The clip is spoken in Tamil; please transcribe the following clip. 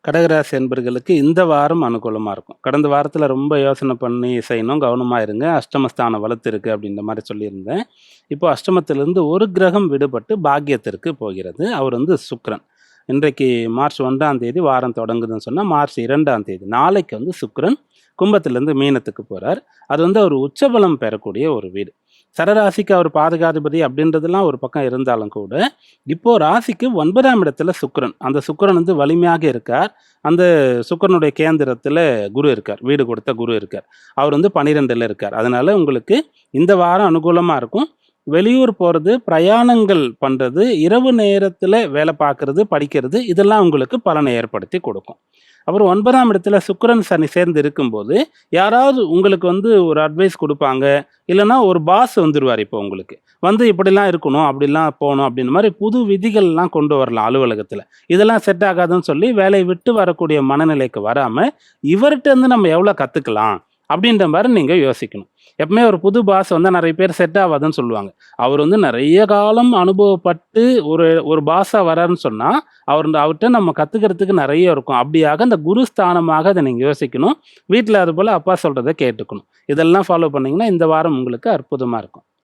கடகராசி என்பர்களுக்கு இந்த வாரம் அனுகூலமாக இருக்கும். கடந்த வாரத்தில் ரொம்ப யோசனை பண்ணி செய்யணும், கவனமாக இருங்க. அஷ்டமஸ்தானம் வலுத்திருக்கு அப்படின்ற மாதிரி சொல்லியிருந்தேன். இப்போ அஷ்டமத்திலிருந்து ஒரு கிரகம் விடுபட்டு பாக்கியத்திற்கு போகிறது. அவர் சுக்கிரன். இன்றைக்கு மார்ச் 1ஆம் தேதி வாரம் தொடங்குதுன்னு சொன்னால் மார்ச் 2ஆம் தேதி நாளைக்கு சுக்கிரன் கும்பத்திலேருந்து மீனத்துக்கு போகிறார். அது அவர் உச்சபலம் பெறக்கூடிய ஒரு வீடு. சரராசிக்கு அவர் பாதகாதிபதி அப்படின்றதெல்லாம் ஒரு பக்கம் இருந்தாலும் கூட, இப்போ ராசிக்கு 9ஆம் இடத்துல சுக்கிரன். அந்த சுக்கிரன் வலிமையாக இருக்கார். அந்த சுக்கிரனுடைய கேந்திரத்துல குரு இருக்கார். வீடு கொடுத்த குரு இருக்கார். அவர் 12ல இருக்கார். அதனால உங்களுக்கு இந்த வாரம் அனுகூலமா இருக்கும். வெளியூர் போறது, பிரயாணங்கள் பண்றது, இரவு நேரத்துல வேலை பார்க்கறது, படிக்கிறது இதெல்லாம் உங்களுக்கு பலனை ஏற்படுத்தி கொடுக்கும். அப்புறம் 9ஆம் இடத்துல சுக்கிரன் சனி சேர்ந்து இருக்கும்போது யாராவது உங்களுக்கு ஒரு அட்வைஸ் கொடுப்பாங்க. இல்லைன்னா ஒரு பாஸ் வந்துருவார். இப்போ உங்களுக்கு இப்படிலாம் இருக்கணும், அப்படிலாம் போகணும் அப்படின்ற மாதிரி புது விதிகள்லாம் கொண்டு வரலாம் அலுவலகத்தில். இதெல்லாம் செட் ஆகாதுன்னு சொல்லி வேலையை விட்டு வரக்கூடிய மனநிலைக்கு வராமல் இவர்கிட்ட நம்ம எவ்வளோ கற்றுக்கலாம் அப்படின்ற மாதிரி நீங்கள் யோசிக்கணும். எப்பவுமே ஒரு புது பாஸ் நிறைய பேர் செட் ஆகாதுன்னு சொல்லுவாங்க. அவர் நிறைய காலம் அனுபவப்பட்டு ஒரு ஒரு பாஸாக வராருன்னு சொன்னால் அவர்கிட்ட நம்ம கற்றுக்கிறதுக்கு நிறைய இருக்கும். அப்படியாக அந்த குரு ஸ்தானமாக அதை நீங்கள் யோசிக்கணும். வீட்டில் அது போல் அப்பா சொல்கிறத கேட்டுக்கணும். இதெல்லாம் ஃபாலோ பண்ணிங்கன்னா இந்த வாரம் உங்களுக்கு அற்புதமாக இருக்கும்.